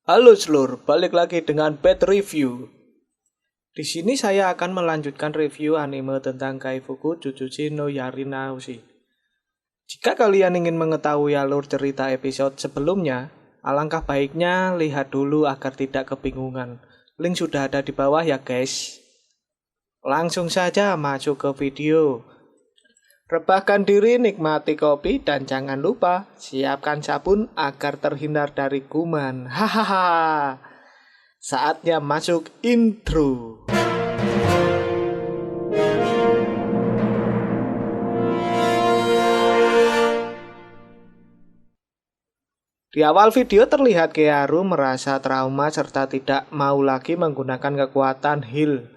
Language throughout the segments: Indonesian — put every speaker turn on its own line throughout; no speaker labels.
Halo Slur, balik lagi dengan Bad Review. Di sini saya akan melanjutkan review anime tentang Kaifuku Jujutsu no Yarinaushi. Jika kalian ingin mengetahui alur cerita episode sebelumnya, alangkah baiknya lihat dulu agar tidak kebingungan. Link sudah ada di bawah ya guys. Langsung saja masuk ke video. Rebahkan diri, nikmati kopi, dan jangan lupa siapkan sabun agar terhindar dari kuman. Hahaha. Saatnya masuk intro. Di awal video terlihat Kearu merasa trauma serta tidak mau lagi menggunakan kekuatan heal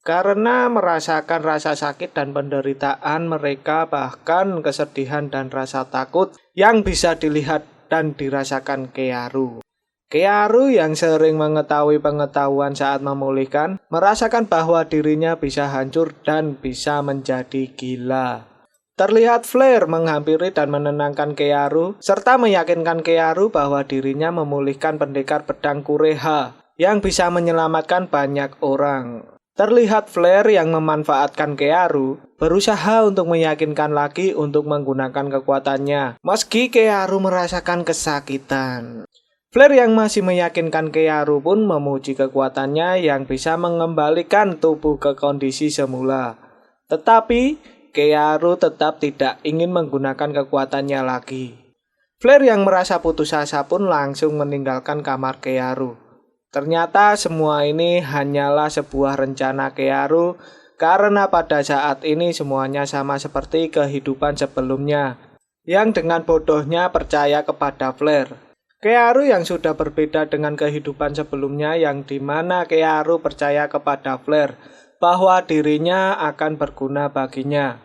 karena merasakan rasa sakit dan penderitaan mereka, bahkan kesedihan dan rasa takut yang bisa dilihat dan dirasakan Kearu. Kearu yang sering mengetahui pengetahuan saat memulihkan, merasakan bahwa dirinya bisa hancur dan bisa menjadi gila. Terlihat Flare menghampiri dan menenangkan Kearu, serta meyakinkan Kearu bahwa dirinya memulihkan pendekar pedang Kureha yang bisa menyelamatkan banyak orang. Terlihat Flare yang memanfaatkan Kearu, berusaha untuk meyakinkan lagi untuk menggunakan kekuatannya, meski Kearu merasakan kesakitan. Flare yang masih meyakinkan Kearu pun memuji kekuatannya yang bisa mengembalikan tubuh ke kondisi semula. Tetapi Kearu tetap tidak ingin menggunakan kekuatannya lagi. Flare yang merasa putus asa pun langsung meninggalkan kamar Kearu. Ternyata semua ini hanyalah sebuah rencana Kearu karena pada saat ini semuanya sama seperti kehidupan sebelumnya yang dengan bodohnya percaya kepada Flare. Kearu yang sudah berbeda dengan kehidupan sebelumnya yang dimana Kearu percaya kepada Flare bahwa dirinya akan berguna baginya.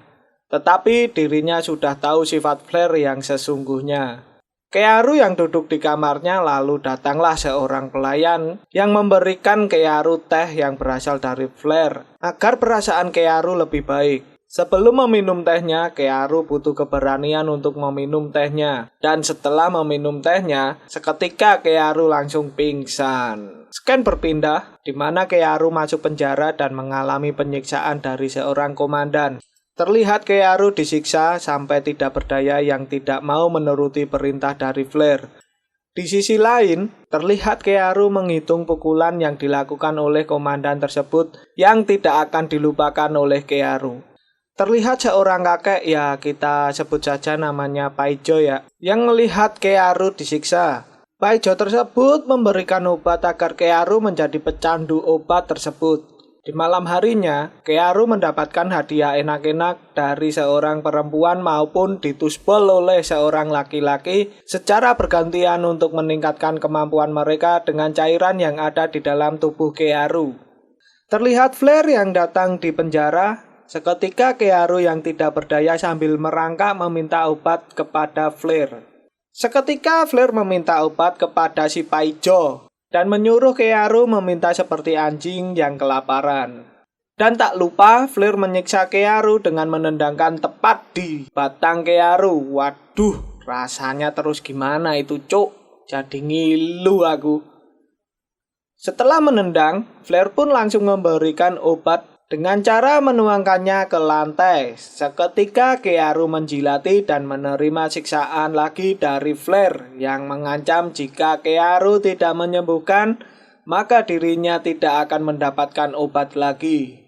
Tetapi dirinya sudah tahu sifat Flare yang sesungguhnya. Kearu yang duduk di kamarnya lalu datanglah seorang pelayan yang memberikan Kearu teh yang berasal dari Flare agar perasaan Kearu lebih baik. Sebelum meminum tehnya, Kearu butuh keberanian untuk meminum tehnya. Dan setelah meminum tehnya, seketika Kearu langsung pingsan. Scan berpindah, di mana Kearu masuk penjara dan mengalami penyiksaan dari seorang komandan. Terlihat Kearu disiksa sampai tidak berdaya yang tidak mau menuruti perintah dari Flare. Di sisi lain, terlihat Kearu menghitung pukulan yang dilakukan oleh komandan tersebut yang tidak akan dilupakan oleh Kearu. Terlihat seorang kakek, ya kita sebut saja namanya Paijo ya, yang melihat Kearu disiksa. Paijo tersebut memberikan obat agar Kearu menjadi pecandu obat tersebut. Di malam harinya, Kearu mendapatkan hadiah enak-enak dari seorang perempuan maupun ditusbol oleh seorang laki-laki secara bergantian untuk meningkatkan kemampuan mereka dengan cairan yang ada di dalam tubuh Kearu. Terlihat Flare yang datang di penjara, seketika Kearu yang tidak berdaya sambil merangkak meminta obat kepada Flare. Seketika Flare meminta obat kepada si Paijo dan menyuruh Kearu meminta seperti anjing yang kelaparan. Dan tak lupa Flare menyiksa Kearu dengan menendangkan tepat di batang Kearu. Waduh, rasanya terus gimana itu cuk, jadi ngilu aku. Setelah menendang, Flare pun langsung memberikan obat dengan cara menuangkannya ke lantai. Seketika Kearu menjilati dan menerima siksaan lagi dari Flare yang mengancam jika Kearu tidak menyembuhkan, maka dirinya tidak akan mendapatkan obat lagi.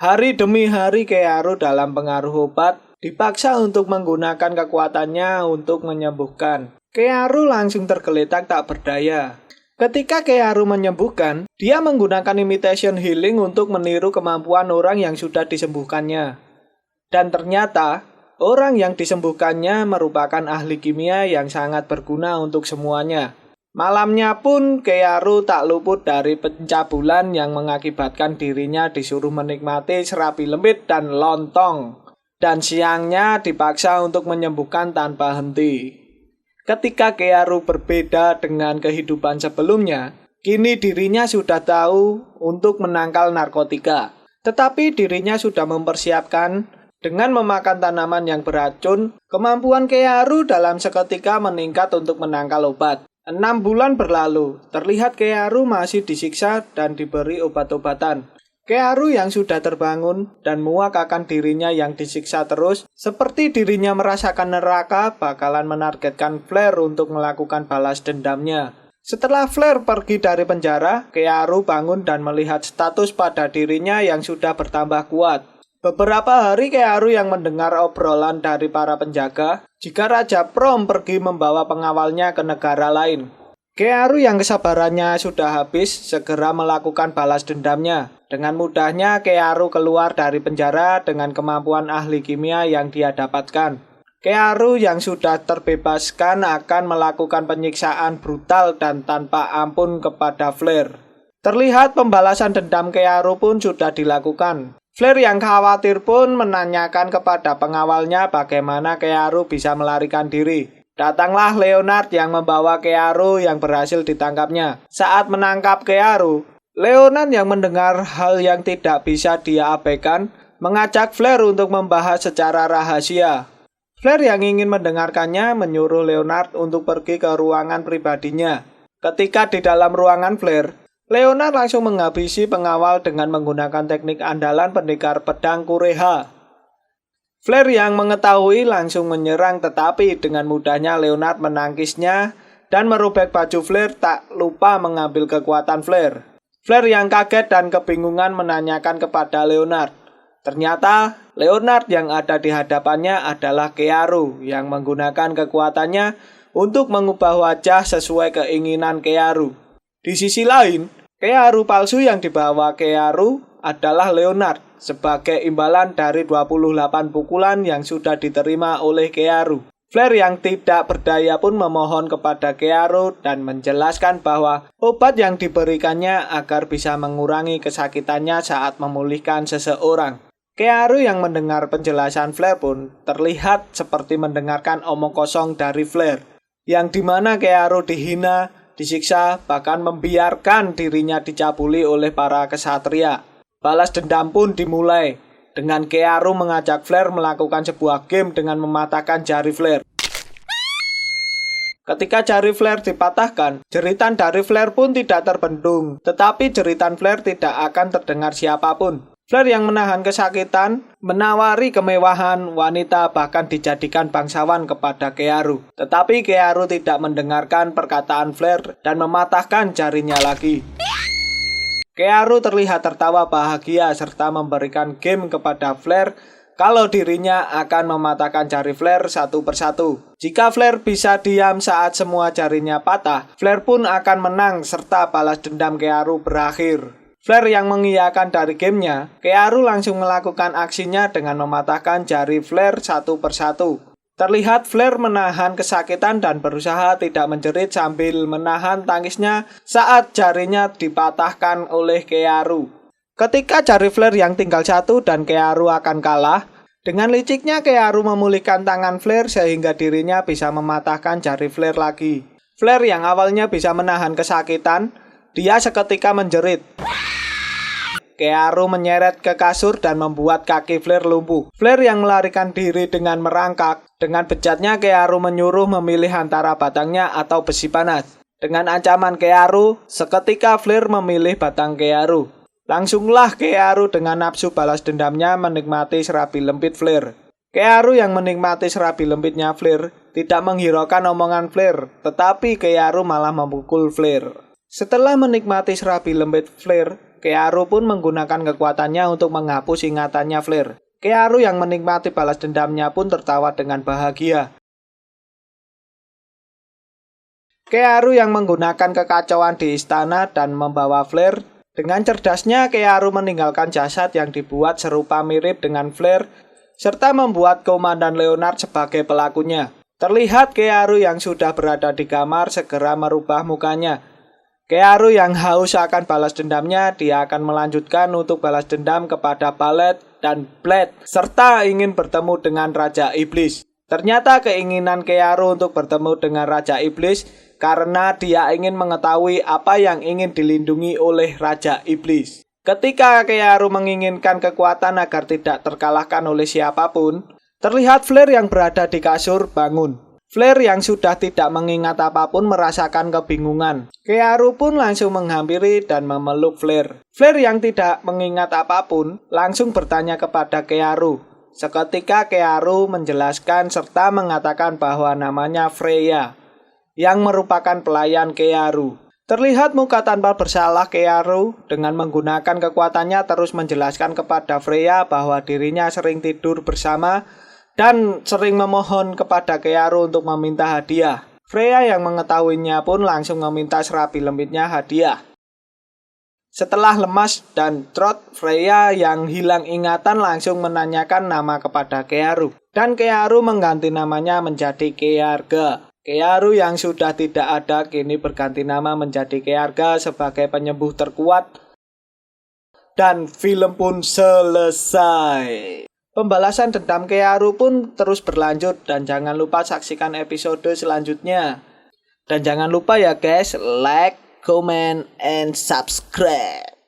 Hari demi hari Kearu dalam pengaruh obat dipaksa untuk menggunakan kekuatannya untuk menyembuhkan. Kearu langsung tergeletak tak berdaya. Ketika Kearu menyembuhkan, dia menggunakan imitation healing untuk meniru kemampuan orang yang sudah disembuhkannya. Dan ternyata, orang yang disembuhkannya merupakan ahli kimia yang sangat berguna untuk semuanya. Malamnya pun Kearu tak luput dari pencabulan yang mengakibatkan dirinya disuruh menikmati serabi lembit dan lontong. Dan siangnya dipaksa untuk menyembuhkan tanpa henti. Ketika Kearu berbeda dengan kehidupan sebelumnya, kini dirinya sudah tahu untuk menangkal narkotika. Tetapi dirinya sudah mempersiapkan dengan memakan tanaman yang beracun. Kemampuan Kearu dalam seketika meningkat untuk menangkal obat. 6 bulan berlalu, terlihat Kearu masih disiksa dan diberi obat-obatan. Kearu yang sudah terbangun dan muak akan dirinya yang disiksa terus, seperti dirinya merasakan neraka, bakalan menargetkan Flare untuk melakukan balas dendamnya. Setelah Flare pergi dari penjara, Kearu bangun dan melihat status pada dirinya yang sudah bertambah kuat. Beberapa hari Kearu yang mendengar obrolan dari para penjaga, jika Raja Prom pergi membawa pengawalnya ke negara lain. Kearu yang kesabarannya sudah habis segera melakukan balas dendamnya. Dengan mudahnya Kearu keluar dari penjara dengan kemampuan ahli kimia yang dia dapatkan. Kearu yang sudah terbebaskan akan melakukan penyiksaan brutal dan tanpa ampun kepada Flare. Terlihat pembalasan dendam Kearu pun sudah dilakukan. Flare yang khawatir pun menanyakan kepada pengawalnya bagaimana Kearu bisa melarikan diri. Datanglah Leonard yang membawa Kearu yang berhasil ditangkapnya. Saat menangkap Kearu, Leonard yang mendengar hal yang tidak bisa dia abaikan, mengajak Flare untuk membahas secara rahasia. Flare yang ingin mendengarkannya menyuruh Leonard untuk pergi ke ruangan pribadinya. Ketika di dalam ruangan Flare, Leonard langsung menghabisi pengawal dengan menggunakan teknik andalan pendekar pedang Kureha. Flare yang mengetahui langsung menyerang, tetapi dengan mudahnya Leonard menangkisnya dan merobek baju Flare, tak lupa mengambil kekuatan Flare. Flare yang kaget dan kebingungan menanyakan kepada Leonard. Ternyata Leonard yang ada di hadapannya adalah Kearu yang menggunakan kekuatannya untuk mengubah wajah sesuai keinginan Kearu. Di sisi lain, Kearu palsu yang dibawa Kearu adalah Leonard sebagai imbalan dari 28 pukulan yang sudah diterima oleh Kearu. Flare yang tidak berdaya pun memohon kepada Kearu dan menjelaskan bahwa obat yang diberikannya agar bisa mengurangi kesakitannya saat memulihkan seseorang. Kearu yang mendengar penjelasan Flare pun terlihat seperti mendengarkan omong kosong dari Flare, yang dimana Kearu dihina, disiksa, bahkan membiarkan dirinya dicabuli oleh para kesatria. Balas dendam pun dimulai, dengan Kearu mengajak Flare melakukan sebuah game dengan mematahkan jari Flare. Ketika jari Flare dipatahkan, jeritan dari Flare pun tidak terbendung, tetapi jeritan Flare tidak akan terdengar siapapun. Flare yang menahan kesakitan, menawari kemewahan wanita, bahkan dijadikan bangsawan kepada Kearu. Tetapi Kearu tidak mendengarkan perkataan Flare dan mematahkan jarinya lagi. Kearu terlihat tertawa bahagia serta memberikan game kepada Flare kalau dirinya akan mematahkan jari Flare satu persatu. Jika Flare bisa diam saat semua jarinya patah, Flare pun akan menang serta balas dendam Kearu berakhir. Flare yang mengiyakan dari gamenya, Kearu langsung melakukan aksinya dengan mematahkan jari Flare satu persatu. Terlihat Flare menahan kesakitan dan berusaha tidak menjerit sambil menahan tangisnya saat jarinya dipatahkan oleh Kearu. Ketika jari Flare yang tinggal satu dan Kearu akan kalah, dengan liciknya Kearu memulihkan tangan Flare sehingga dirinya bisa mematahkan jari Flare lagi. Flare yang awalnya bisa menahan kesakitan, dia seketika menjerit. Kearu menyeret ke kasur dan membuat kaki Flare lumpuh. Flare yang melarikan diri dengan merangkak. Dengan bejatnya Kearu menyuruh memilih antara batangnya atau besi panas. Dengan ancaman Kearu, seketika Flare memilih batang Kearu. Langsunglah Kearu dengan nafsu balas dendamnya menikmati serabi lembit Flare. Kearu yang menikmati serabi lembitnya Flare tidak menghiraukan omongan Flare, tetapi Kearu malah memukul Flare. Setelah menikmati serabi lembit Flare, Kearu pun menggunakan kekuatannya untuk menghapus ingatannya Flare. Kearu yang menikmati balas dendamnya pun tertawa dengan bahagia. Kearu yang menggunakan kekacauan di istana dan membawa Flare. Dengan cerdasnya Kearu meninggalkan jasad yang dibuat serupa mirip dengan Flare, serta membuat Komandan Leonard sebagai pelakunya. Terlihat Kearu yang sudah berada di kamar segera merubah mukanya. Kearu yang haus akan balas dendamnya, dia akan melanjutkan untuk balas dendam kepada Ballet dan Blade, serta ingin bertemu dengan Raja Iblis. Ternyata keinginan Kearu untuk bertemu dengan Raja Iblis karena dia ingin mengetahui apa yang ingin dilindungi oleh Raja Iblis. Ketika Kearu menginginkan kekuatan agar tidak terkalahkan oleh siapapun, terlihat Flare yang berada di kasur bangun. Flare yang sudah tidak mengingat apapun merasakan kebingungan. Kearu pun langsung menghampiri dan memeluk Flare. Flare yang tidak mengingat apapun langsung bertanya kepada Kearu. Seketika Kearu menjelaskan serta mengatakan bahwa namanya Freya, yang merupakan pelayan Kearu. Terlihat muka tanpa bersalah Kearu dengan menggunakan kekuatannya terus menjelaskan kepada Freya bahwa dirinya sering tidur bersama dan sering memohon kepada Kearu untuk meminta hadiah. Freya yang mengetahuinya pun langsung meminta serapi lembitnya hadiah. Setelah lemas dan trot, Freya yang hilang ingatan langsung menanyakan nama kepada Kearu. Dan Kearu mengganti namanya menjadi Kearga. Kearu yang sudah tidak ada kini berganti nama menjadi Kearga sebagai penyembuh terkuat. Dan film pun selesai. Pembalasan dendam Kearu pun terus berlanjut dan jangan lupa saksikan episode selanjutnya. Dan jangan lupa ya guys, like, comment, and subscribe.